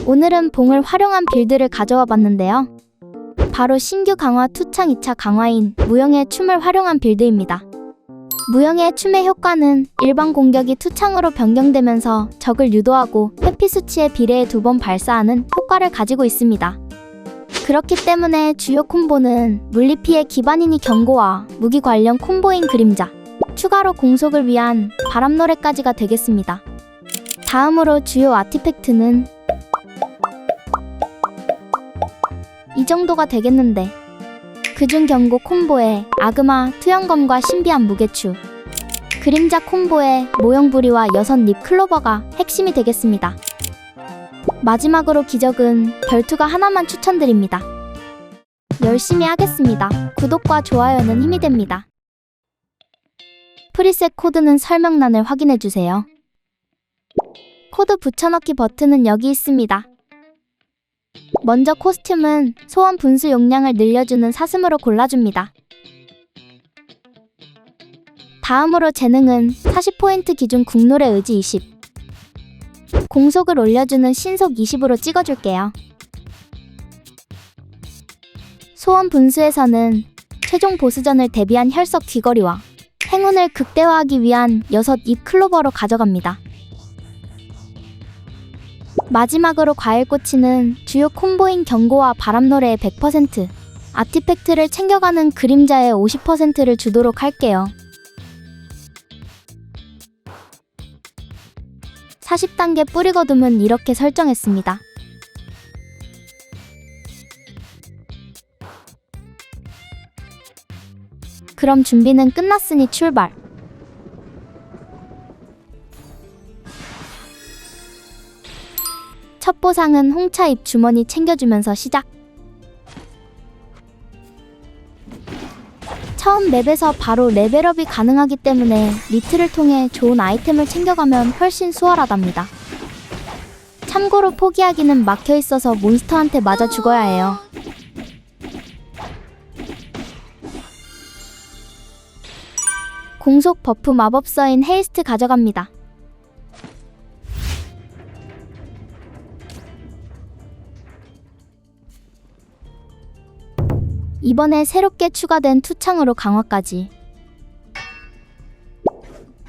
오늘은 봉을 활용한 빌드를 가져와 봤는데요. 바로 신규 강화 투창 2차 강화인 무영의 춤을 활용한 빌드입니다. 무영의 춤의 효과는 일반 공격이 투창으로 변경되면서 적을 유도하고 회피 수치에 비례해 2번 발사하는 효과를 가지고 있습니다. 그렇기 때문에 주요 콤보는 물리피해 기반인이 경고와 무기 관련 콤보인 그림자, 추가로 공속을 위한 바람노래까지가 되겠습니다. 다음으로 주요 아티팩트는 이 정도가 되겠는데, 그중 경고 콤보에 아그마, 투영검과 신비한 무게추, 그림자 콤보에 모형부리와 6잎 클로버가 핵심이 되겠습니다. 마지막으로 기적은 결투가 하나만 추천드립니다. 열심히 하겠습니다. 구독과 좋아요는 힘이 됩니다. 프리셋 코드는 설명란을 확인해주세요. 코드 붙여넣기 버튼은 여기 있습니다. 먼저 코스튬은 소원 분수 용량을 늘려주는 사슴으로 골라줍니다. 다음으로 재능은 40포인트 기준 국룰의 의지 20, 공속을 올려주는 신속 20으로 찍어줄게요. 소원 분수에서는 최종 보스전을 대비한 혈석 귀걸이와 행운을 극대화하기 위한 6잎 클로버로 가져갑니다. 마지막으로 과일꼬치는 주요 콤보인 경고와 바람노래의 100%, 아티팩트를 챙겨가는 그림자의 50%를 주도록 할게요. 40단계 뿌리거둠은 이렇게 설정했습니다. 그럼 준비는 끝났으니 출발! 첫 보상은 홍차잎 주머니 챙겨주면서 시작! 처음 맵에서 바로 레벨업이 가능하기 때문에 리트를 통해 좋은 아이템을 챙겨가면 훨씬 수월하답니다. 참고로 포기하기는 막혀있어서 몬스터한테 맞아 죽어야 해요. 공속 버프 마법서인 헤이스트 가져갑니다. 이번에 새롭게 추가된 투창으로 강화까지.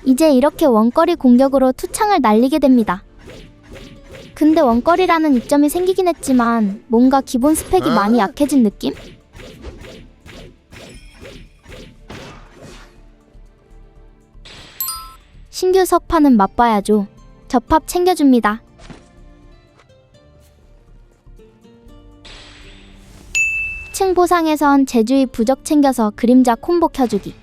이제 이렇게 원거리 공격으로 투창을 날리게 됩니다. 근데 원거리라는 이점이 생기긴 했지만 뭔가 기본 스펙이 많이 약해진 느낌? 신규 석판은 맛봐야죠. 접합 챙겨줍니다. 층 보상에선 제주의 부적 챙겨서 그림자 콤보 켜주기.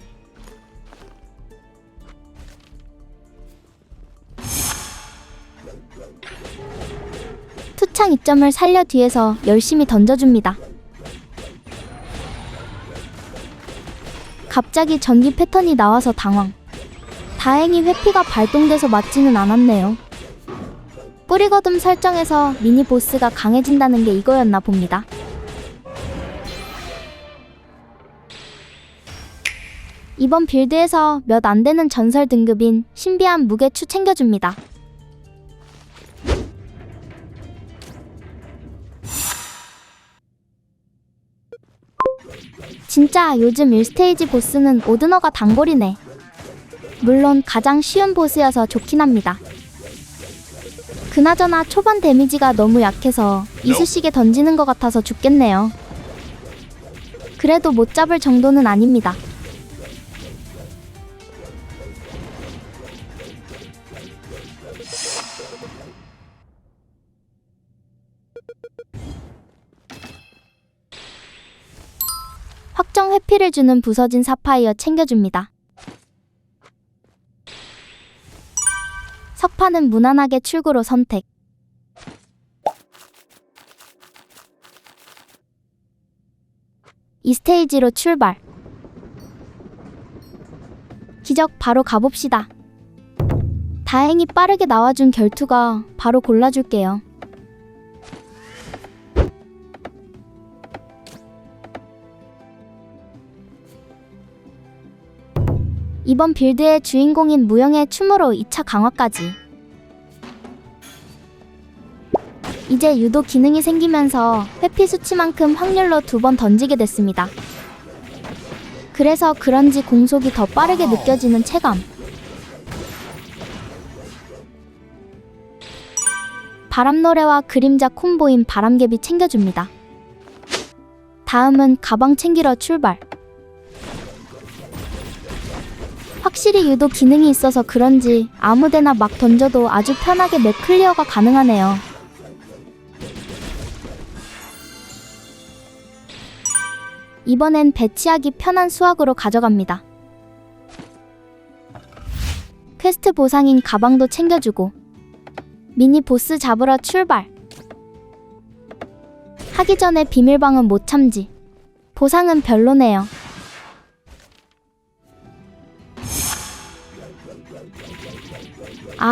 투창 이점을 살려 뒤에서 열심히 던져줍니다. 갑자기 전기 패턴이 나와서 당황. 다행히 회피가 발동돼서 맞지는 않았네요. 뿌리거둠 설정에서 미니 보스가 강해진다는 게 이거였나 봅니다. 이번 빌드에서 몇 안되는 전설 등급인 신비한 무게추 챙겨줍니다. 진짜 요즘 1스테이지 보스는 오드너가 단골이네. 물론 가장 쉬운 보스여서 좋긴 합니다. 그나저나 초반 데미지가 너무 약해서 이쑤시개 던지는 것 같아서 죽겠네요. 그래도 못 잡을 정도는 아닙니다. 확정 회피를 주는 부서진 사파이어 챙겨줍니다. 석판은 무난하게 출구로 선택. 이 스테이지로 출발. 기적 바로 가봅시다. 다행히 빠르게 나와준 결투가 바로 골라줄게요. 이번 빌드의 주인공인 무영의 춤으로 2차 강화까지. 이제 유도 기능이 생기면서 회피 수치만큼 확률로 2번 던지게 됐습니다. 그래서 그런지 공속이 더 빠르게 느껴지는 체감. 바람노래와 그림자 콤보인 바람개비 챙겨줍니다. 다음은 가방 챙기러 출발. 확실히 유도 기능이 있어서 그런지 아무데나 막 던져도 아주 편하게 맵 클리어가 가능하네요. 이번엔 배치하기 편한 수학으로 가져갑니다. 퀘스트 보상인 가방도 챙겨주고 미니 보스 잡으러 출발. 하기 전에 비밀방은 못 참지. 보상은 별로네요.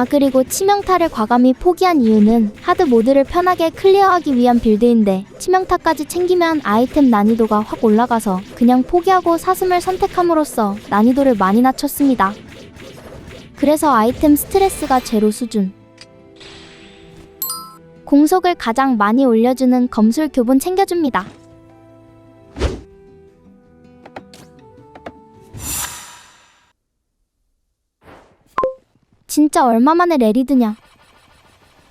그리고 치명타를 과감히 포기한 이유는 하드 모드를 편하게 클리어하기 위한 빌드인데 치명타까지 챙기면 아이템 난이도가 확 올라가서 그냥 포기하고 사슴을 선택함으로써 난이도를 많이 낮췄습니다. 그래서 아이템 스트레스가 제로 수준. 공속을 가장 많이 올려주는 검술 교본 챙겨줍니다. 진짜 얼마만에 레리드냐.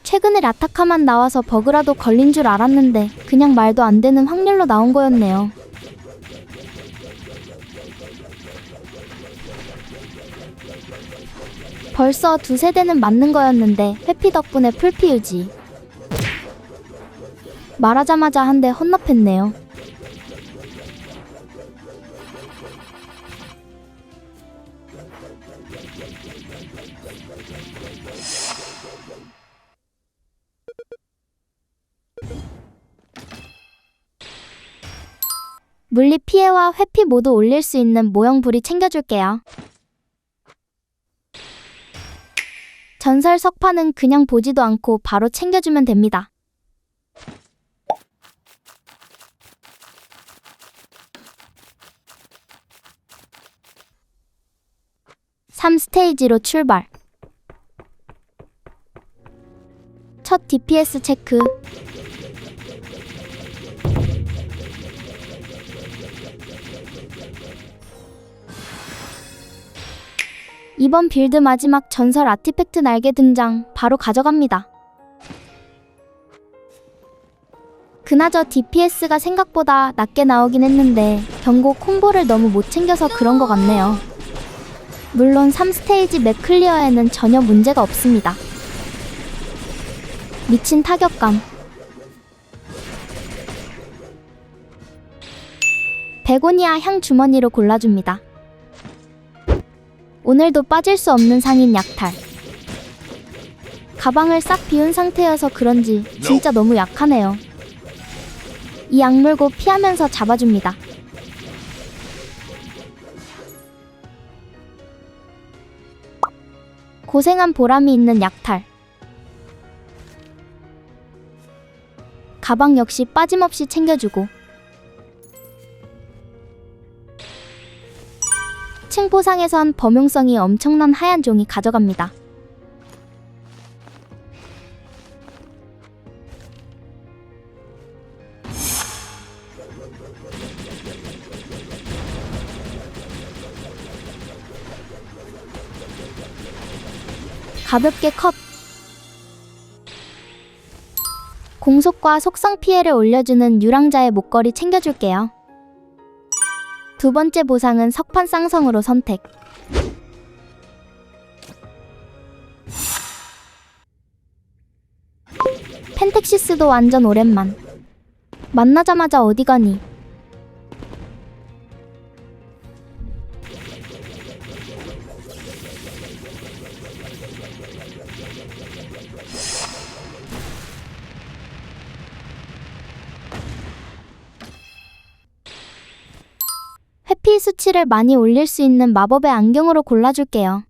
최근에 라타카만 나와서 버그라도 걸린 줄 알았는데 그냥 말도 안 되는 확률로 나온 거였네요. 벌써 2세대는 맞는 거였는데 회피 덕분에 풀피 유지. 말하자마자 한 대 헌납했네요. 물리 피해와 회피 모두 올릴 수 있는 모형불이 챙겨줄게요. 전설 석판은 그냥 보지도 않고 바로 챙겨주면 됩니다. 3스테이지로 출발. 첫 DPS 체크. 이번 빌드 마지막 전설 아티팩트 날개 등장. 바로 가져갑니다. 그나저 DPS가 생각보다 낮게 나오긴 했는데 경고 콤보를 너무 못 챙겨서 그런 것 같네요. 물론 3스테이지 맵 클리어에는 전혀 문제가 없습니다. 미친 타격감. 베고니아 향 주머니로 골라줍니다. 오늘도 빠질 수 없는 상인 약탈. 가방을 싹 비운 상태여서 그런지 진짜 너무 약하네요. 이 악물고 피하면서 잡아줍니다. 고생한 보람이 있는 약탈. 가방 역시 빠짐없이 챙겨주고 층보상에선 범용성이 엄청난 하얀 종이 가져갑니다. 가볍게 컷. 공속과 속성 피해를 올려주는 유랑자의 목걸이 챙겨줄게요. 두 번째 보상은 석판 쌍성으로 선택. 펜텍시스도 완전 오랜만. 만나자마자 어디 가니? 회피 수치를 많이 올릴 수 있는 마법의 안경으로 골라줄게요.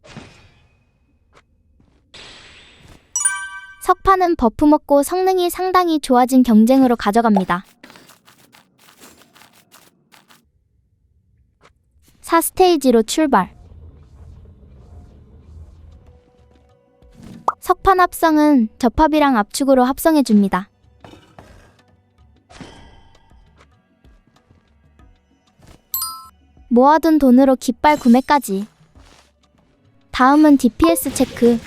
석판은 버프 먹고 성능이 상당히 좋아진 경쟁으로 가져갑니다. 4스테이지로 출발. 석판 합성은 접합이랑 압축으로 합성해줍니다. 모아둔 돈으로 깃발 구매까지. 다음은 DPS 체크.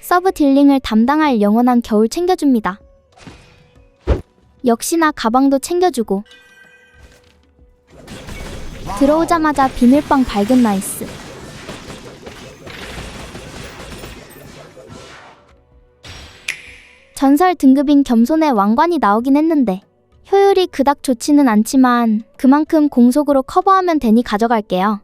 서브 딜링을 담당할 영원한 겨울 챙겨줍니다. 역시나 가방도 챙겨주고. 들어오자마자 비밀방 발견 나이스. 전설 등급인 겸손의 왕관이 나오긴 했는데 효율이 그닥 좋지는 않지만 그만큼 공속으로 커버하면 되니 가져갈게요.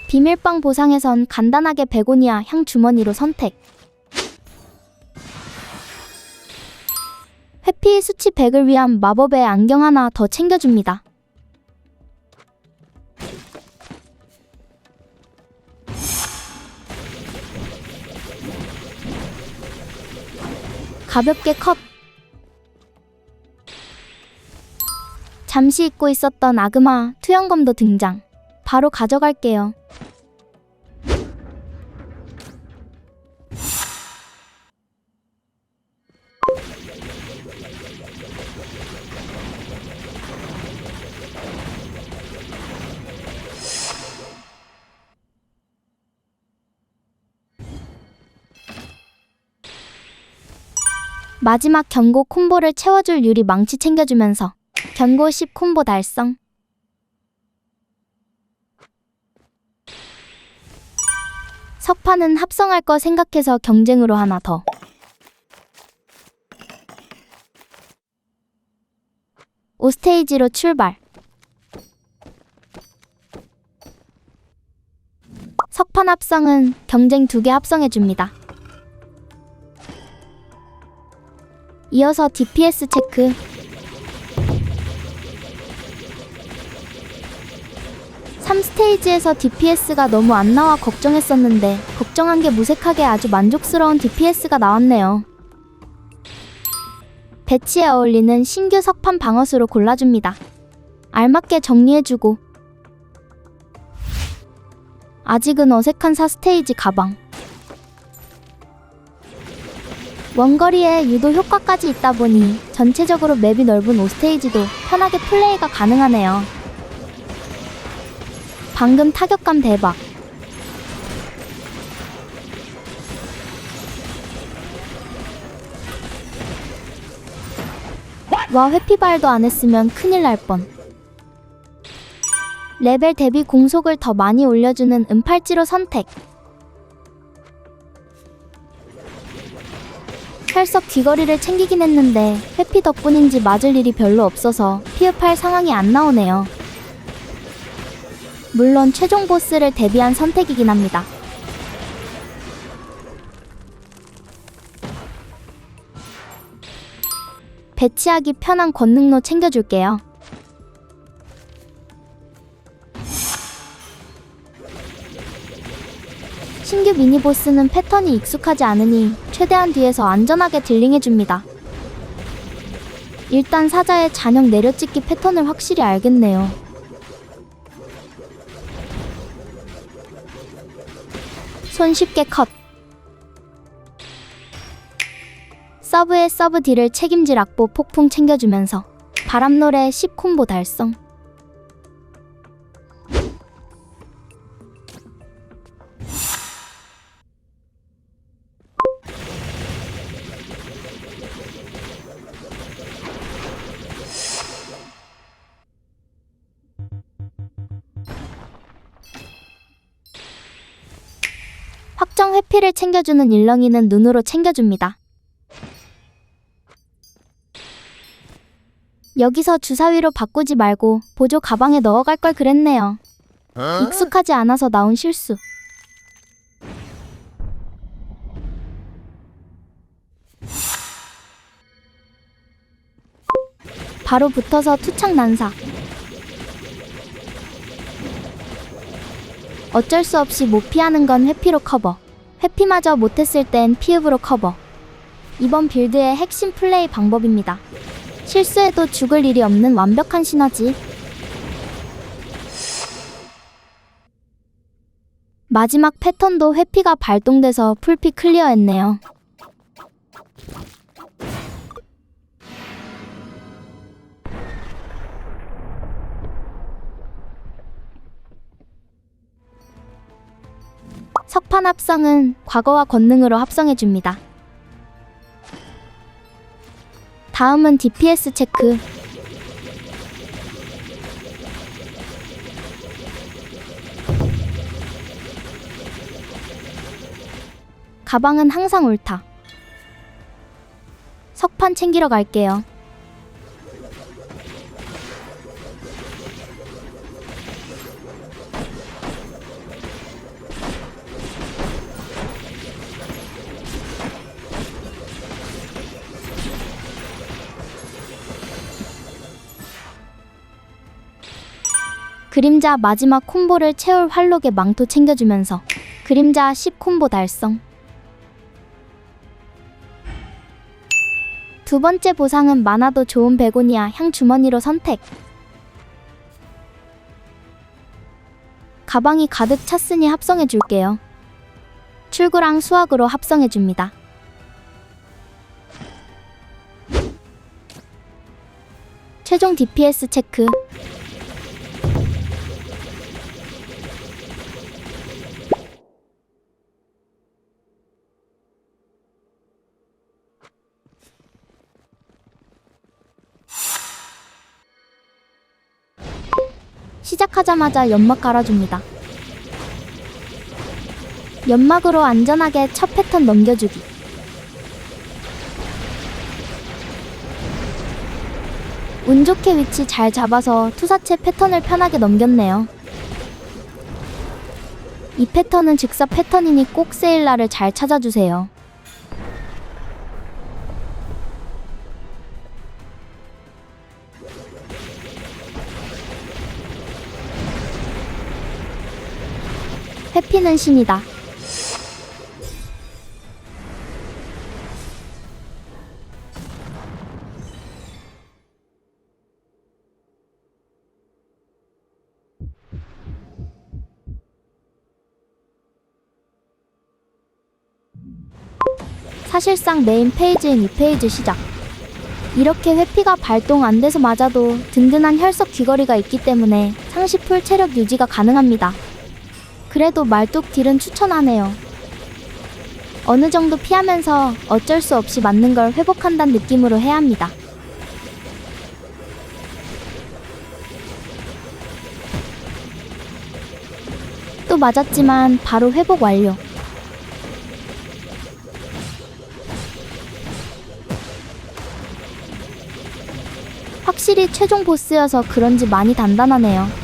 비밀방 보상에선 간단하게 베고니아 향 주머니로 선택. 회피 수치 100을 위한 마법의 안경 하나 더 챙겨줍니다. 가볍게 컷. 잠시 잊고 있었던 아그마 투영검도 등장. 바로 가져갈게요. 마지막 견고 콤보를 채워줄 유리 망치 챙겨주면서 견고 10 콤보 달성. 석판은 합성할 거 생각해서 경쟁으로 하나 더. 오스테이지로 출발. 석판 합성은 경쟁 2개 합성해줍니다. 이어서 DPS 체크. 스테이지에서 DPS가 너무 안 나와 걱정했었는데 걱정한 게 무색하게 아주 만족스러운 DPS가 나왔네요. 배치에 어울리는 신규 석판 방어수로 골라줍니다. 알맞게 정리해주고. 아직은 어색한 4스테이지 가방. 원거리에 유도 효과까지 있다 보니 전체적으로 맵이 넓은 5스테이지도 편하게 플레이가 가능하네요. 방금 타격감 대박. 와, 회피발도 안 했으면 큰일 날 뻔. 레벨 대비 공속을 더 많이 올려주는 은팔찌로 선택. 혈석 귀걸이를 챙기긴 했는데 회피 덕분인지 맞을 일이 별로 없어서 피흡할 상황이 안 나오네요. 물론 최종 보스를 대비한 선택이긴 합니다. 배치하기 편한 권능로 챙겨줄게요. 신규 미니보스는 패턴이 익숙하지 않으니 최대한 뒤에서 안전하게 딜링해줍니다. 일단 사자의 잔형 내려찍기 패턴을 확실히 알겠네요. 손쉽게 컷. 서브의 서브 딜을 책임질 악보 폭풍 챙겨주면서 바람노래 10 콤보 달성. 확정 회피를 챙겨주는 일렁이는 눈으로 챙겨줍니다. 여기서 주사위로 바꾸지 말고 보조 가방에 넣어갈 걸 그랬네요. 익숙하지 않아서 나온 실수. 바로 붙어서 투착 난사. 어쩔 수 없이 못 피하는 건 회피로 커버. 회피마저 못했을 땐 피읍으로 커버. 이번 빌드의 핵심 플레이 방법입니다. 실수해도 죽을 일이 없는 완벽한 시너지. 마지막 패턴도 회피가 발동돼서 풀피 클리어했네요. 석판 합성은 과거와 권능으로 합성해줍니다. 다음은 DPS 체크. 가방은 항상 옳다. 석판 챙기러 갈게요. 그림자 마지막 콤보를 채울 활록의 망토 챙겨주면서 그림자 10 콤보 달성. 두 번째 보상은 많아도 좋은 베고니아 향 주머니로 선택. 가방이 가득 찼으니 합성해줄게요. 출구랑 수학으로 합성해줍니다. 최종 DPS 체크. 시작하자마자 연막 깔아줍니다. 연막으로 안전하게 첫 패턴 넘겨주기. 운 좋게 위치 잘 잡아서 투사체 패턴을 편하게 넘겼네요. 이 패턴은 즉사 패턴이니 꼭 세일날을 잘 찾아주세요. 회피는 신이다. 사실상 메인 페이지인 2페이지 시작. 이렇게 회피가 발동 안 돼서 맞아도 든든한 혈석 귀걸이가 있기 때문에 상시 풀 체력 유지가 가능합니다. 그래도 말뚝 딜은 추천하네요. 어느 정도 피하면서 어쩔 수 없이 맞는 걸 회복한다는 느낌으로 해야 합니다. 또 맞았지만 바로 회복 완료. 확실히 최종 보스여서 그런지 많이 단단하네요.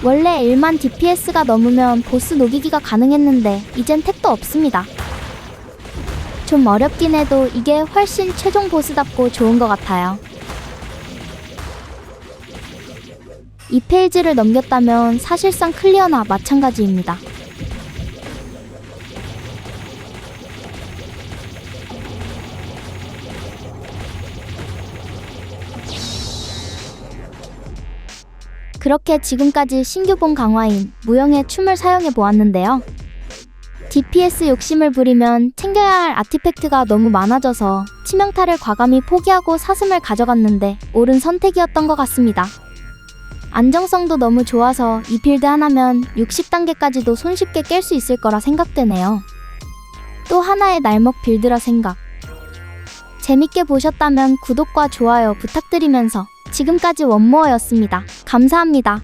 원래 1만 DPS가 넘으면 보스 녹이기가 가능했는데 이젠 택도 없습니다. 좀 어렵긴 해도 이게 훨씬 최종 보스답고 좋은 것 같아요. 이 페이지를 넘겼다면 사실상 클리어나 마찬가지입니다. 그렇게 지금까지 신규본 강화인 무영의 춤을 사용해 보았는데요. DPS 욕심을 부리면 챙겨야 할 아티팩트가 너무 많아져서 치명타를 과감히 포기하고 사슴을 가져갔는데 옳은 선택이었던 것 같습니다. 안정성도 너무 좋아서 이 빌드 하나면 60단계까지도 손쉽게 깰 수 있을 거라 생각되네요. 또 하나의 날먹 빌드라 생각. 재밌게 보셨다면 구독과 좋아요 부탁드리면서 지금까지 원모어였습니다. 감사합니다.